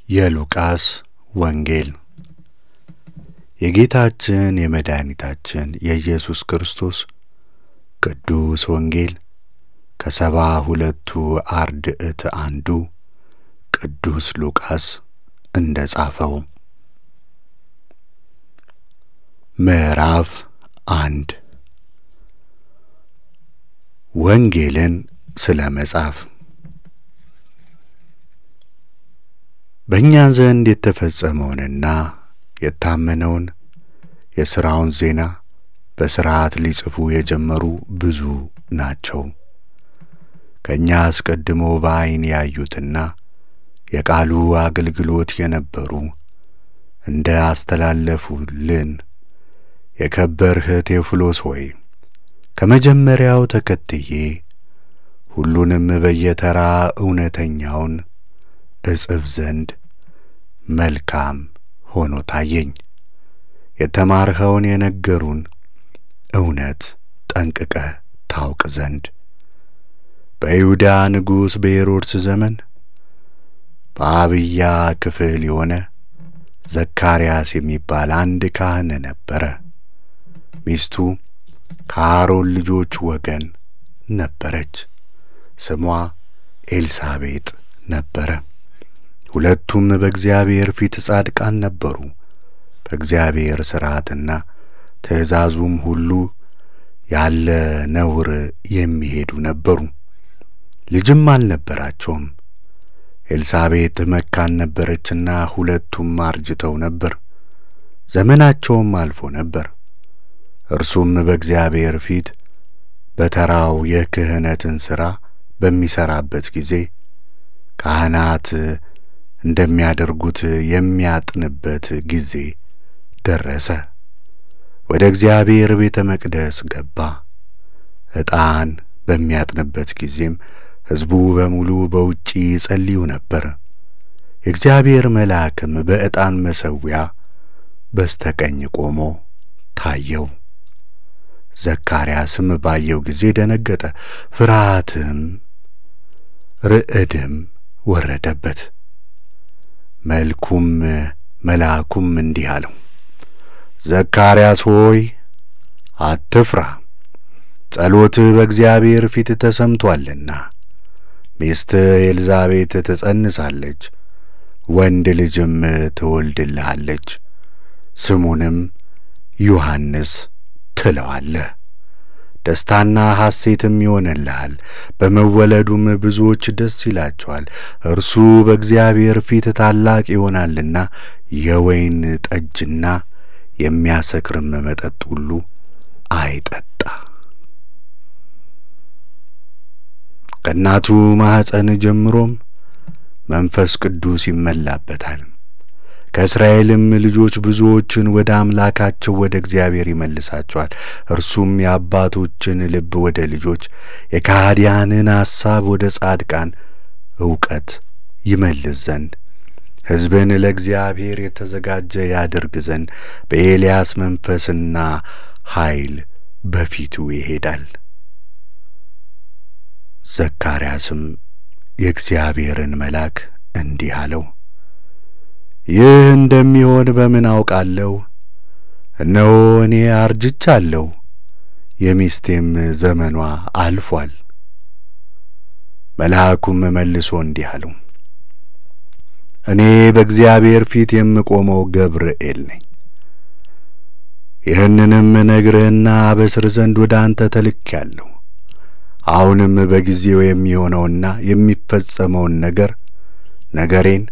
የሉቃስ ወንጌል የጌታችን የመድኃኒታችን የኢየሱስ ክርስቶስ ቅዱስ ወንጌል ከ72ቱ አርድእት አንዱ ቅዱስ ሉቃስ እንደጻፈው። ምዕራፍ 1 ወንጌልን ስለመጻፍ። በእኛ ዘንድ የተፈጸመውንና የታመነውን የሥራውን ዜና በሥርዓት ሊጽፉ የጀመሩ ብዙ ናቸው። ከእኛ አስቀድሞ በዓይን ያዩትና የቃሉ አገልግሎት የነበሩ እንደ አስተላለፉልን የከበርህ ቴዎፍሎስ ሆይ ከመጀመሪያው ተከትዬ ሁሉንም በየተራ እውነተኛውን እጽፍ ዘንድ መልካም ሆኖ ታየኝ። የተማርኸውን የነገሩን እውነት ጠንቅቀህ ታውቅ ዘንድ በይሁዳ ንጉሥ በሄሮድስ ዘመን በአብያ ክፍል የሆነ ዘካርያስ የሚባል አንድ ካህን ነበረ። ሚስቱ ከአሮን ልጆች ወገን ነበረች። ስሟ ኤልሳቤጥ ነበረ። ሁለቱም በእግዚአብሔር ፊት ጻድቃን ነበሩ። በእግዚአብሔር ሥርዓትና ትእዛዙም ሁሉ ያለ ነውር የሚሄዱ ነበሩ። ልጅም አልነበራቸውም። ኤልሳቤጥ መካን ነበረችና ሁለቱም አርጅተው ነበር። ዘመናቸውም አልፎ ነበር። እርሱም በእግዚአብሔር ፊት በተራው የክህነትን ሥራ በሚሠራበት ጊዜ ካህናት እንደሚያደርጉት የሚያጥንበት ጊዜ ደረሰ። ወደ እግዚአብሔር ቤተ መቅደስ ገባ። ዕጣን በሚያጥንበት ጊዜም ሕዝቡ በሙሉ በውጪ ይጸልዩ ነበር። የእግዚአብሔር መልአክም በዕጣን መሠዊያ በስተቀኝ ቆሞ ታየው። ዘካርያስም ባየው ጊዜ ደነገጠ፣ ፍርሃትም ርዕድም ወረደበት። መልአኩም እንዲህ አለው፣ ዘካርያስ ሆይ አትፍራ፣ ጸሎትህ በእግዚአብሔር ፊት ተሰምቶአልና። ሚስትህ ኤልሳቤጥ ትጸንሳለች፣ ወንድ ልጅም ትወልድልሃለች፣ ስሙንም ዮሐንስ ትለዋለህ። ደስታና ሐሴትም ይሆንልሃል፣ በመወለዱም ብዙዎች ደስ ይላቸዋል። እርሱ በእግዚአብሔር ፊት ታላቅ ይሆናልና የወይን ጠጅና የሚያሰክርም መጠጥ ሁሉ አይጠጣ። ከእናቱ ማኅፀን ጀምሮም መንፈስ ቅዱስ ይመላበታል። ከእስራኤልም ልጆች ብዙዎችን ወደ አምላካቸው ወደ እግዚአብሔር ይመልሳቸዋል። እርሱም የአባቶችን ልብ ወደ ልጆች፣ የካህዲያንን ሐሳብ ወደ ጻድቃን ዕውቀት ይመልስ ዘንድ ሕዝብን ለእግዚአብሔር የተዘጋጀ ያደርግ ዘንድ በኤልያስ መንፈስና ኃይል በፊቱ ይሄዳል። ዘካርያስም የእግዚአብሔርን መልአክ እንዲህ አለው፣ ይህ እንደሚሆን በምን አውቃለሁ? እነሆ እኔ አርጅቻለሁ፣ የሚስቴም ዘመኗ አልፏል። መልአኩም መልሶ እንዲህ አለው፣ እኔ በእግዚአብሔር ፊት የምቆመው ገብርኤል ነኝ። ይህንንም ነግርህና አበስር ዘንድ ወደ አንተ ተልኬአለሁ። አሁንም በጊዜው የሚሆነውና የሚፈጸመውን ነገሬን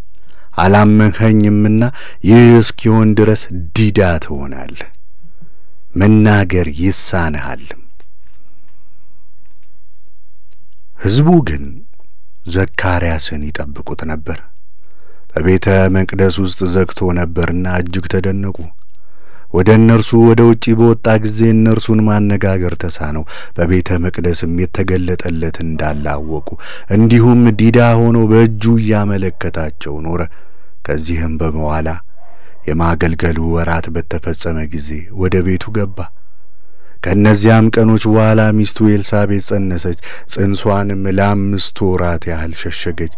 አላመንኸኝምና ይህ እስኪሆን ድረስ ዲዳ ትሆናለህ፣ መናገር ይሳንሃል። ሕዝቡ ግን ዘካርያስን ይጠብቁት ነበር። በቤተ መቅደስ ውስጥ ዘግቶ ነበርና እጅግ ተደነቁ። ወደ እነርሱ ወደ ውጪ በወጣ ጊዜ እነርሱን ማነጋገር ተሳነው። በቤተ መቅደስም የተገለጠለት እንዳለ አወቁ። እንዲሁም ዲዳ ሆኖ በእጁ እያመለከታቸው ኖረ። ከዚህም በመዋላ የማገልገሉ ወራት በተፈጸመ ጊዜ ወደ ቤቱ ገባ። ከነዚያም ቀኖች በኋላ ሚስቱ ኤልሳቤጥ ጸነሰች። ጽንሷንም ለ5 ወራት ያህል ሸሸገች፣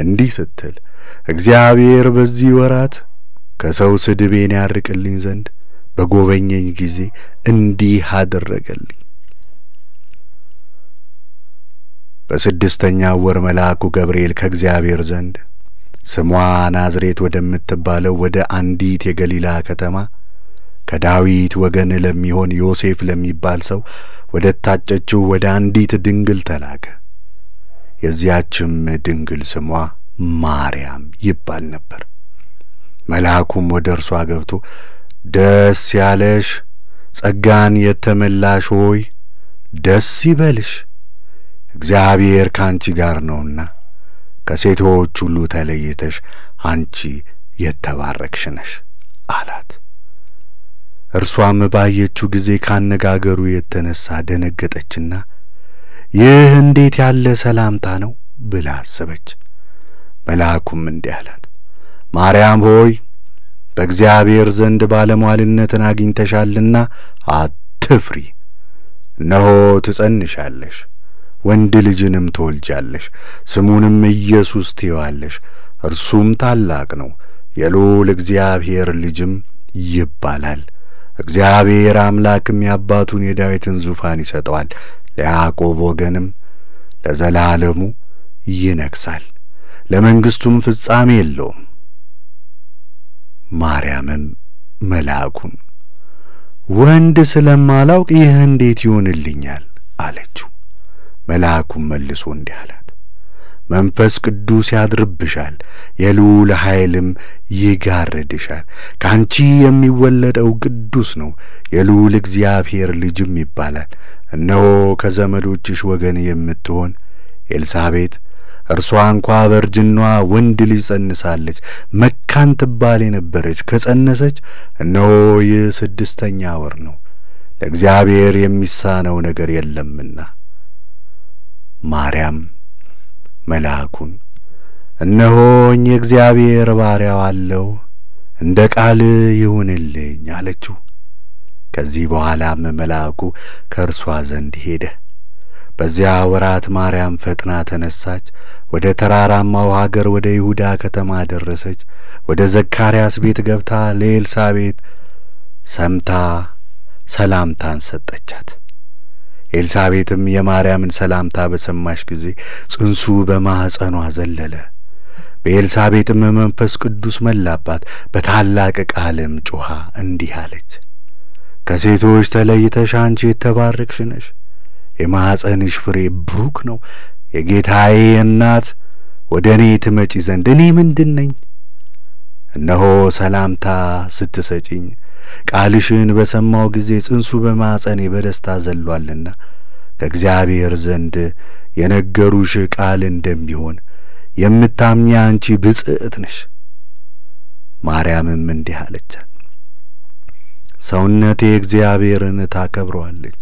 እንዲህ ስትል እግዚአብሔር በዚህ ወራት ከሰው ስድቤን ያርቅልኝ ዘንድ በጎበኘኝ ጊዜ እንዲህ አደረገልኝ። በ6ኛው ወር መልአኩ ገብርኤል ከእግዚአብሔር ዘንድ ስሟ ናዝሬት ወደምትባለው ወደ አንዲት የገሊላ ከተማ ከዳዊት ወገን ለሚሆን ዮሴፍ ለሚባል ሰው ወደ ታጨችው ወደ አንዲት ድንግል ተላከ። የዚያችም ድንግል ስሟ ማርያም ይባል ነበር። መልአኩም ወደ እርሷ ገብቶ ደስ ያለሽ ጸጋን የተመላሽ ሆይ ደስ ይበልሽ፣ እግዚአብሔር ካንቺ ጋር ነውና ከሴቶች ሁሉ ተለይተሽ አንቺ የተባረክሽ ነሽ አላት። እርሷም ባየችው ጊዜ ካነጋገሩ የተነሳ ደነገጠችና ይህ እንዴት ያለ ሰላምታ ነው ብላ አሰበች። መልአኩም እንዲህ አላት፣ ማርያም ሆይ በእግዚአብሔር ዘንድ ባለሟልነትን አግኝተሻልና አትፍሪ። እነሆ ትጸንሻለሽ፣ ወንድ ልጅንም ትወልጃለሽ፣ ስሙንም ኢየሱስ ትዪዋለሽ። እርሱም ታላቅ ነው፣ የልዑል እግዚአብሔር ልጅም ይባላል። እግዚአብሔር አምላክም የአባቱን የዳዊትን ዙፋን ይሰጠዋል፣ ለያዕቆብ ወገንም ለዘላለሙ ይነግሣል፣ ለመንግሥቱም ፍጻሜ የለውም። ማርያምም መልአኩን ወንድ ስለማላውቅ ይህ እንዴት ይሆንልኛል አለችው። መልአኩም መልሶ እንዲህ አላት፣ መንፈስ ቅዱስ ያድርብሻል፣ የልዑል ኃይልም ይጋርድሻል። ካንቺ የሚወለደው ቅዱስ ነው፣ የልዑል እግዚአብሔር ልጅም ይባላል። እነሆ ከዘመዶችሽ ወገን የምትሆን ኤልሳቤጥ እርሷ እንኳ በእርጅናዋ ወንድ ልጅ ጸንሳለች። መካን ትባል የነበረች ከጸነሰች እነሆ ይህ 6ኛ ወር ነው፣ ለእግዚአብሔር የሚሳነው ነገር የለምና። ማርያም መልአኩን እነሆኝ የእግዚአብሔር ባሪያው አለው፣ እንደ ቃል ይሁንልኝ አለችው። ከዚህ በኋላም መልአኩ ከእርሷ ዘንድ ሄደ። በዚያ ወራት ማርያም ፈጥና ተነሳች፣ ወደ ተራራማው ሀገር ወደ ይሁዳ ከተማ ደረሰች። ወደ ዘካርያስ ቤት ገብታ ለኤልሳቤጥ ሰምታ ሰላምታን ሰጠቻት። ኤልሳቤጥም የማርያምን ሰላምታ በሰማች ጊዜ ጽንሱ በማኅፀኗ ዘለለ። በኤልሳቤጥም መንፈስ ቅዱስ መላባት፣ በታላቅ ቃልም ጮኻ እንዲህ አለች፣ ከሴቶች ተለይተሽ አንቺ የተባረክሽ ነሽ፣ የማኅፀንሽ ፍሬ ብሩክ ነው። የጌታዬ እናት ወደ እኔ ትመጪ ዘንድ እኔ ምንድን ነኝ? እነሆ ሰላምታ ስትሰጪኝ ቃልሽን በሰማው ጊዜ ጽንሱ በማኅፀኔ በደስታ ዘሏልና ከእግዚአብሔር ዘንድ የነገሩሽ ቃል እንደሚሆን የምታምኚ አንቺ ብጽዕት ነሽ። ማርያምም እንዲህ አለቻት፣ ሰውነቴ እግዚአብሔርን ታከብረዋለች፣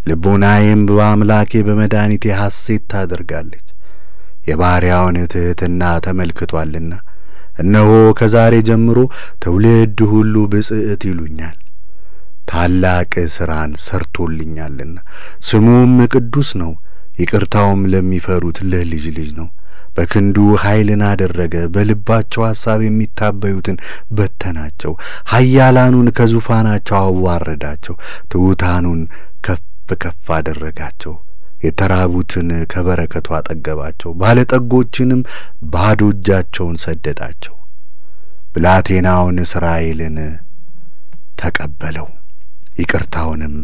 ልቡናዬም በአምላኬ በመድኃኒቴ ሐሴት ታደርጋለች። የባሪያውን ትሕትና ተመልክቶአልና እነሆ ከዛሬ ጀምሮ ትውልድ ሁሉ ብጽዕት ይሉኛል። ታላቅ ሥራን ሰርቶልኛልና ስሙም ቅዱስ ነው፣ ይቅርታውም ለሚፈሩት ለልጅ ልጅ ነው። በክንዱ ኃይልን አደረገ፣ በልባቸው ሐሳብ የሚታበዩትን በተናቸው። ኃያላኑን ከዙፋናቸው አዋረዳቸው፣ ትሑታኑን ከፍ ከፍ አደረጋቸው። የተራቡትን ከበረከቱ አጠገባቸው፣ ባለጠጎችንም ባዶ እጃቸውን ሰደዳቸው። ብላቴናውን እስራኤልን ተቀበለው፣ ይቅርታውንም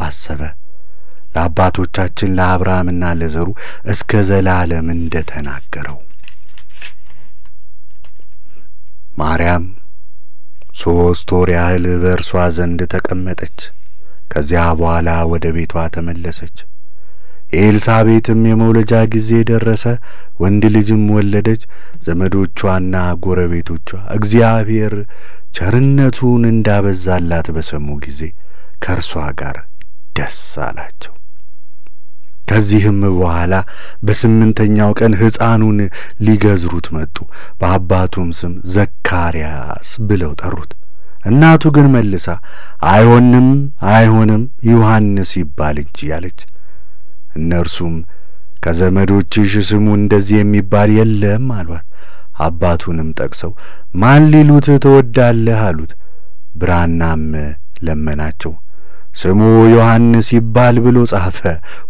አሰበ፣ ለአባቶቻችን ለአብርሃምና ለዘሩ እስከ ዘላለም እንደተናገረው። ማርያም 3 ወር ያህል በእርሷ ዘንድ ተቀመጠች። ከዚያ በኋላ ወደ ቤቷ ተመለሰች። ኤልሳቤጥም የመውለጃ ጊዜ ደረሰ፣ ወንድ ልጅም ወለደች። ዘመዶቿና ጎረቤቶቿ እግዚአብሔር ቸርነቱን እንዳበዛላት በሰሙ ጊዜ ከእርሷ ጋር ደስ አላቸው። ከዚህም በኋላ በ8ኛው ቀን ሕፃኑን ሊገዝሩት መጡ። በአባቱም ስም ዘካርያስ ብለው ጠሩት። እናቱ ግን መልሳ አይሆንም ዮሐንስ ይባል እንጂ አለች። እነርሱም ከዘመዶችሽ ስሙ እንደዚህ የሚባል የለም አሏት። አባቱንም ጠቅሰው ማን ሊሉት ትወዳለህ አሉት። ብራናም ለመናቸው። ስሙ ዮሐንስ ይባል ብሎ ጻፈ።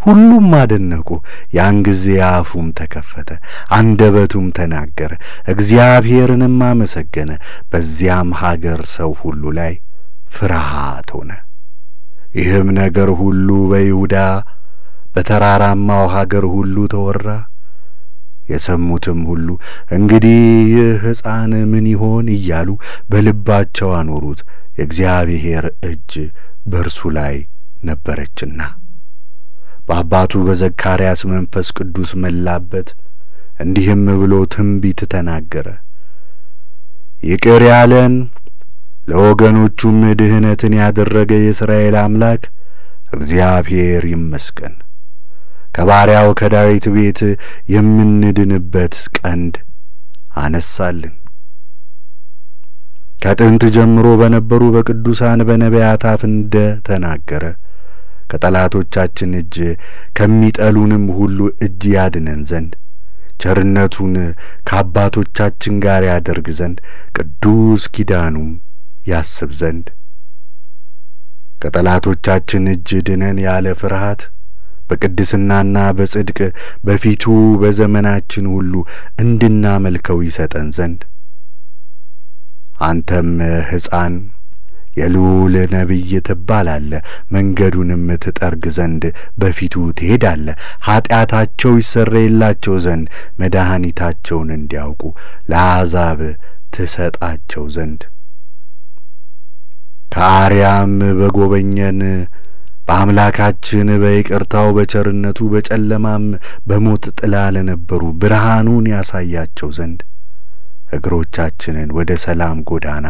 ሁሉም አደነቁ። ያን ጊዜ አፉም ተከፈተ፣ አንደበቱም ተናገረ፣ እግዚአብሔርንም አመሰገነ። በዚያም ሀገር ሰው ሁሉ ላይ ፍርሃት ሆነ። ይህም ነገር ሁሉ በይሁዳ በተራራማው ሀገር ሁሉ ተወራ። የሰሙትም ሁሉ እንግዲህ ይህ ሕፃን ምን ይሆን እያሉ በልባቸው አኖሩት፣ የእግዚአብሔር እጅ በእርሱ ላይ ነበረችና። በአባቱ በዘካርያስ መንፈስ ቅዱስ መላበት፣ እንዲህም ብሎ ትንቢት ተናገረ። ይቅር ያለን ለወገኖቹም ድህነትን ያደረገ የእስራኤል አምላክ እግዚአብሔር ይመስገን። ከባሪያው ከዳዊት ቤት የምንድንበት ቀንድ አነሳልን። ከጥንት ጀምሮ በነበሩ በቅዱሳን በነቢያት አፍ እንደ ተናገረ ከጠላቶቻችን እጅ ከሚጠሉንም ሁሉ እጅ ያድነን ዘንድ ቸርነቱን ከአባቶቻችን ጋር ያደርግ ዘንድ ቅዱስ ኪዳኑም ያስብ ዘንድ ከጠላቶቻችን እጅ ድነን ያለ ፍርሃት በቅድስናና በጽድቅ በፊቱ በዘመናችን ሁሉ እንድናመልከው ይሰጠን ዘንድ አንተም ሕፃን የልዑል ነቢይ ትባላለህ፣ መንገዱንም ትጠርግ ዘንድ በፊቱ ትሄዳለህ። ኀጢአታቸው ይሰረይላቸው ዘንድ መድኃኒታቸውን እንዲያውቁ ለአሕዛብ ትሰጣቸው ዘንድ ከአርያም በጐበኘን በአምላካችን በይቅርታው በቸርነቱ በጨለማም በሞት ጥላ ለነበሩ ብርሃኑን ያሳያቸው ዘንድ እግሮቻችንን ወደ ሰላም ጎዳና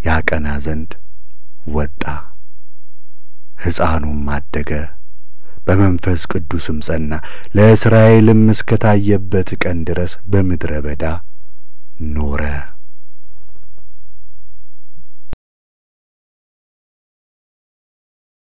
ያቀና ዘንድ ወጣ። ሕፃኑም አደገ፣ በመንፈስ ቅዱስም ጸና፣ ለእስራኤልም እስከ ታየበት ቀን ድረስ በምድረ በዳ ኖረ።